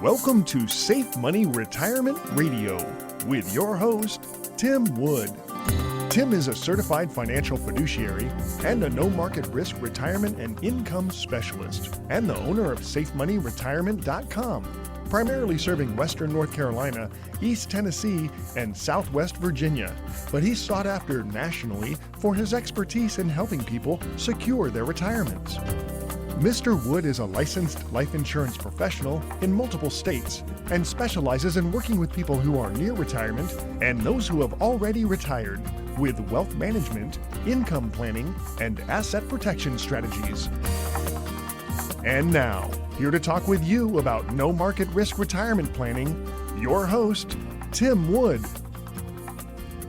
Welcome to Safe Money Retirement Radio with your host, Tim Wood. Tim is a certified financial fiduciary and a no-market risk retirement and income specialist, and the owner of SafeMoneyRetirement.com, primarily serving Western North Carolina, East Tennessee, and Southwest Virginia. But he's sought after nationally for his expertise in helping people secure their retirements. Mr. Wood is a licensed life insurance professional in multiple states and specializes in working with people who are near retirement and those who have already retired with wealth management, income planning, and asset protection strategies. And now, here to talk with you about no market risk retirement planning, your host, Tim Wood.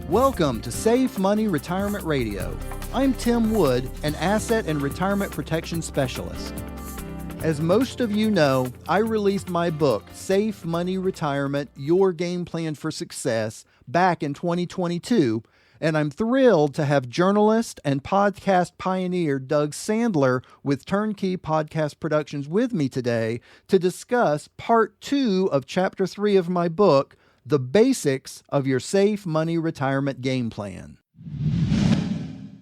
Welcome to Safe Money Retirement Radio. I'm Tim Wood, an asset and retirement protection specialist. As most of you know, I released my book, Safe Money Retirement, Your Game Plan for Success, back in 2022, and I'm thrilled to have journalist and podcast pioneer Doug Sandler with Turnkey Podcast Productions with me today to discuss part 2 of chapter 3 of my book, The Basics of Your Safe Money Retirement Game Plan.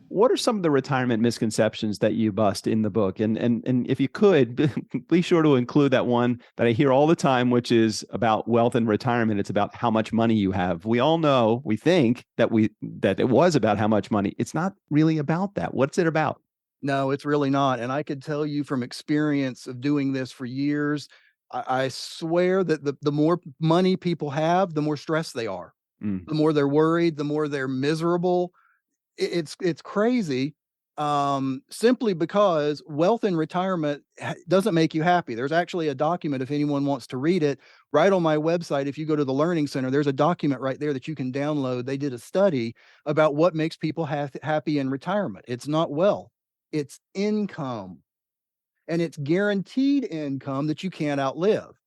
What are some of the retirement misconceptions that you bust in the book? And if you could, be sure to include that one that I hear all the time, which is about wealth and retirement. It's about how much money you have. We all know, we think that it was about how much money. It's not really about that. What's it about? No, it's really not. And I could tell you from experience of doing this for years, I swear that the more money people have, the more stressed they are. The more they're worried, the more they're miserable. It's crazy, simply because wealth in retirement doesn't make you happy. There's actually a document, if anyone wants to read it, right on my website. If you go to the Learning Center, there's a document right there that you can download. They did a study about what makes people happy in retirement. It's not wealth, it's income. And it's guaranteed income that you can't outlive.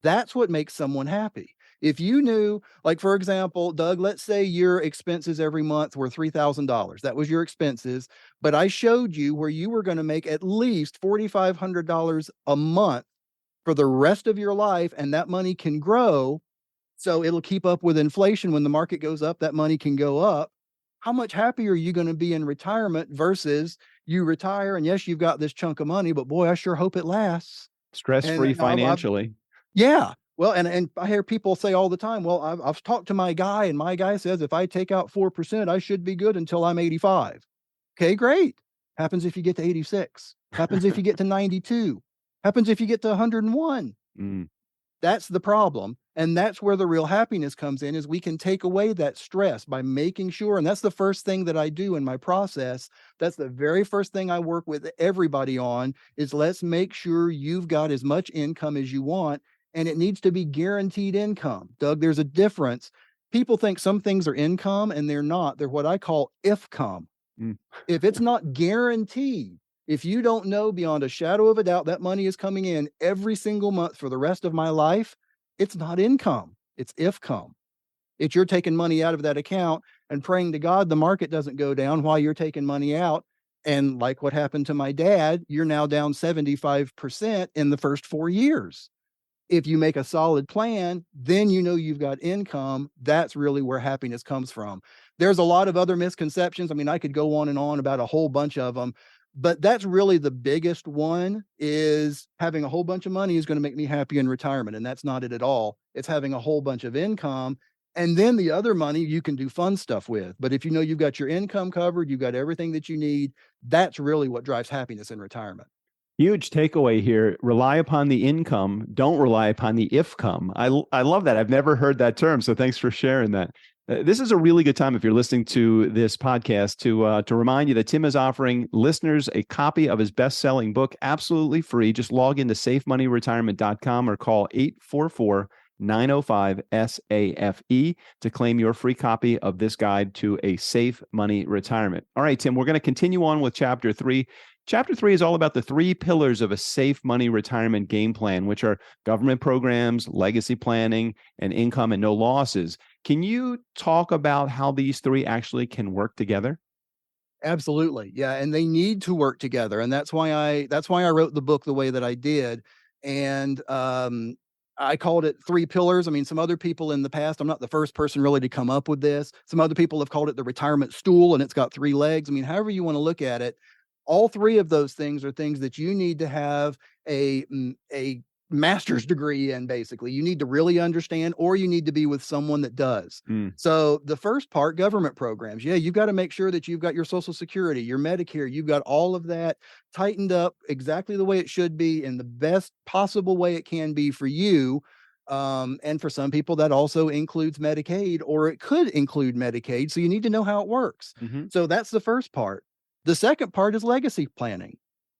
That's what makes someone happy. If you knew, like, for example, Doug, let's say your expenses every month were $3,000. That was your expenses. But I showed you where you were going to make at least $4,500 a month for the rest of your life. And that money can grow. So it'll keep up with inflation. When the market goes up, that money can go up. How much happier are you going to be in retirement versus you retire? And yes, you've got this chunk of money, but boy, I sure hope it lasts. Stress-free financially. Yeah. Well, and I hear people say all the time, well, I've talked to my guy, and my guy says if I take out 4%, I should be good until I'm 85. Okay, great. Happens if you get to 86. Happens if you get to 92. Happens if you get to 101. That's the problem. And that's where the real happiness comes in, is we can take away that stress by making sure. And that's the first thing that I do in my process. That's the very first thing I work with everybody on, is let's make sure you've got as much income as you want. And it needs to be guaranteed income. Doug, there's a difference. People think some things are income and they're not. They're what I call IFcome. If it's not guaranteed, if you don't know beyond a shadow of a doubt that money is coming in every single month for the rest of my life, it's not income. It's IFcome. It's you're taking money out of that account and praying to God the market doesn't go down while you're taking money out. And like what happened to my dad, you're now down 75% in the first 4 years. If you make a solid plan, then you know you've got income. That's really where happiness comes from. There's a lot of other misconceptions. I mean, I could go on and on about a whole bunch of them, but that's really the biggest one, is having a whole bunch of money is going to make me happy in retirement. And that's not it at all. It's having a whole bunch of income. And then the other money you can do fun stuff with. But if you know you've got your income covered, you've got everything that you need, that's really what drives happiness in retirement. Huge takeaway here. Rely upon the income. Don't rely upon the IFcome. I love that. I've never heard that term. So thanks for sharing that. This is a really good time, if you're listening to this podcast, to remind you that Tim is offering listeners a copy of his best-selling book absolutely free. Just log into safemoneyretirement.com or call 844-905-SAFE to claim your free copy of this guide to a safe money retirement. All right, Tim, we're going to continue on with chapter 3. Chapter 3 is all about the 3 pillars of a safe money retirement game plan, which are government programs, legacy planning, and income and no losses. Can you talk about how these 3 actually can work together? Absolutely. Yeah. And they need to work together. And that's why I wrote the book the way that I did. And I called it 3 pillars. I mean, some other people in the past, I'm not the first person really to come up with this. Some other people have called it the retirement stool, and it's got 3 legs. I mean, however you want to look at it, all 3 of those things are things that you need to have a master's degree in, basically. You need to really understand, or you need to be with someone that does. Mm. So the first part, government programs. Yeah, you've got to make sure that you've got your Social Security, your Medicare, you've got all of that tightened up exactly the way it should be in the best possible way it can be for you. And for some people, that also includes Medicaid, or it could include Medicaid. So you need to know how it works. Mhm. So that's the first part. The second part is legacy planning.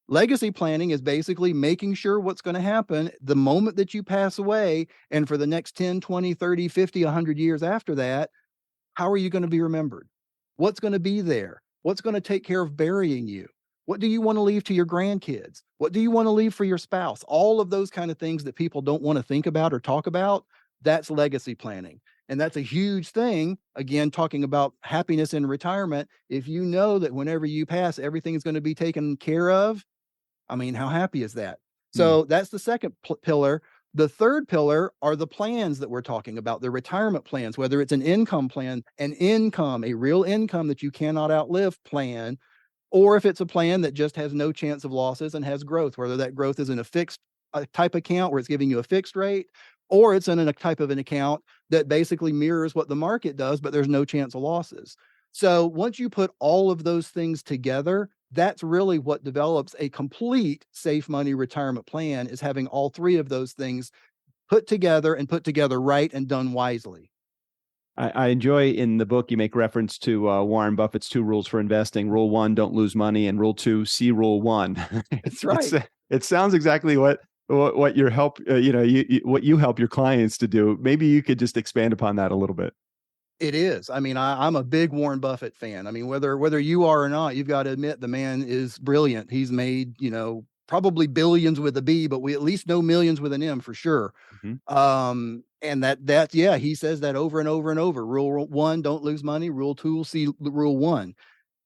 Legacy planning is basically making sure what's going to happen the moment that you pass away, and for the next 10, 20, 30, 50, 100 years after that. How are you going to be remembered? What's going to be there? What's going to take care of burying you? What do you want to leave to your grandkids? What do you want to leave for your spouse? All of those kind of things that people don't want to think about or talk about, that's legacy planning. And that's a huge thing. Again, talking about happiness in retirement. If you know that whenever you pass, everything is going to be taken care of, I mean, how happy is that? So that's the second pillar. The third pillar are the plans that we're talking about, the retirement plans, whether it's an income plan, an income, a real income that you cannot outlive plan, or if it's a plan that just has no chance of losses and has growth, whether that growth is in a fixed type account where it's giving you a fixed rate, or it's in a type of an account that basically mirrors what the market does, but there's no chance of losses. So once you put all of those things together, that's really what develops a complete safe money retirement plan, is having all 3 of those things put together and put together right and done wisely. I enjoy in the book, you make reference to Warren Buffett's 2 rules for investing. Rule 1, don't lose money. And rule 2, see rule 1. That's right. It sounds exactly what your help, what you help your clients to do. Maybe you could just expand upon that a little bit. It is. I mean, I'm a big Warren Buffett fan. I mean, whether you are or not, you've got to admit the man is brilliant. He's made, probably billions with a B, but we at least know millions with an M for sure. Mhm. And yeah, he says that over and over and over. Rule 1, don't lose money. Rule 2, see rule 1.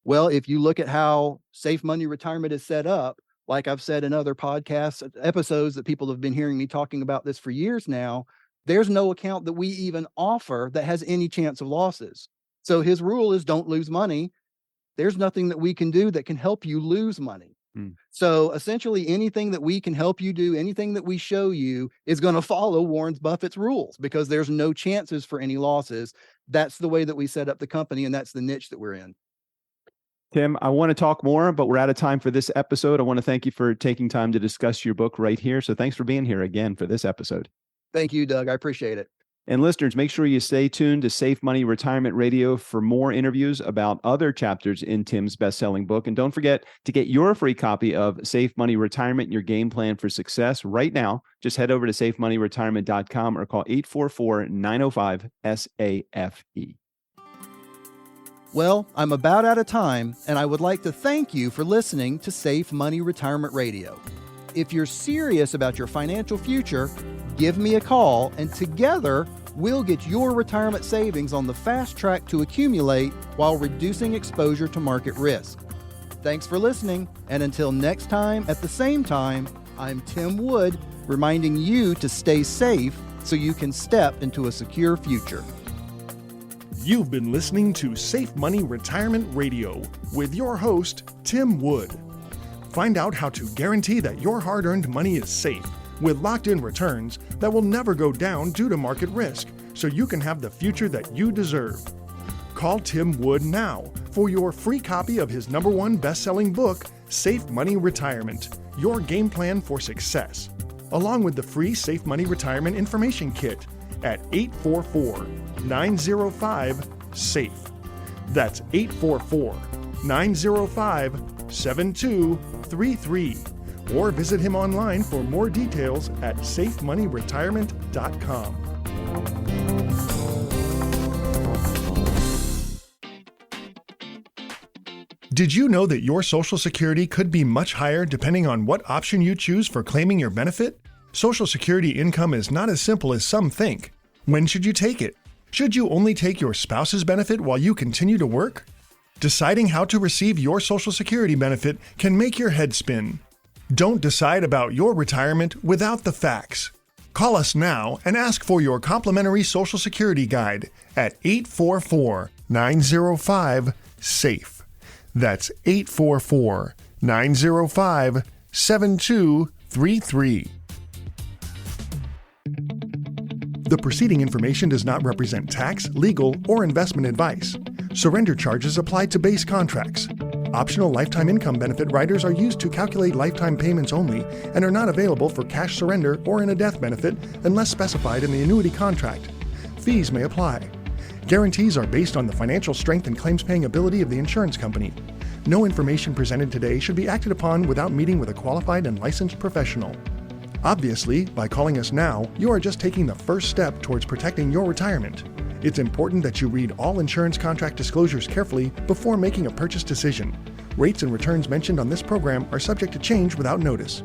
Well, if you look at how safe money retirement is set up, like I've said in other podcasts, episodes that people have been hearing me talking about this for years now, there's no account that we even offer that has any chance of losses. So his rule is don't lose money. There's nothing that we can do that can help you lose money. Mm. So essentially anything that we can help you do, anything that we show you is going to follow Warren Buffett's rules, because there's no chances for any losses. That's the way that we set up the company, and that's the niche that we're in. Tim, I want to talk more, but we're out of time for this episode. I want to thank you for taking time to discuss your book right here. So thanks for being here again for this episode. Thank you, Doug. I appreciate it. And listeners, make sure you stay tuned to Safe Money Retirement Radio for more interviews about other chapters in Tim's best-selling book. And don't forget to get your free copy of Safe Money Retirement, Your Game Plan for Success right now. Just head over to safemoneyretirement.com or call 844-905-SAFE. Well, I'm about out of time, and I would like to thank you for listening to Safe Money Retirement Radio. If you're serious about your financial future, give me a call, and together we'll get your retirement savings on the fast track to accumulate while reducing exposure to market risk. Thanks for listening, and until next time at the same time, I'm Tim Wood, reminding you to stay safe so you can step into a secure future. You've been listening to Safe Money Retirement Radio with your host, Tim Wood. Find out how to guarantee that your hard-earned money is safe with locked-in returns that will never go down due to market risk, so you can have the future that you deserve. Call Tim Wood now for your free copy of his #1 best-selling book, Safe Money Retirement, Your Game Plan for Success, along with the free Safe Money Retirement Information Kit at 844-905-SAFE. That's 844-905-7233. Or visit him online for more details at safemoneyretirement.com. Did you know that your Social Security could be much higher depending on what option you choose for claiming your benefit? Social Security income is not as simple as some think. When should you take it? Should you only take your spouse's benefit while you continue to work? Deciding how to receive your Social Security benefit can make your head spin. Don't decide about your retirement without the facts. Call us now and ask for your complimentary Social Security guide at 844-905-SAFE. That's 844-905-7233. The preceding information does not represent tax, legal, or investment advice. Surrender charges apply to base contracts. Optional lifetime income benefit riders are used to calculate lifetime payments only and are not available for cash surrender or in a death benefit unless specified in the annuity contract. Fees may apply. Guarantees are based on the financial strength and claims-paying ability of the insurance company. No information presented today should be acted upon without meeting with a qualified and licensed professional. Obviously, by calling us now, you are just taking the first step towards protecting your retirement. It's important that you read all insurance contract disclosures carefully before making a purchase decision. Rates and returns mentioned on this program are subject to change without notice.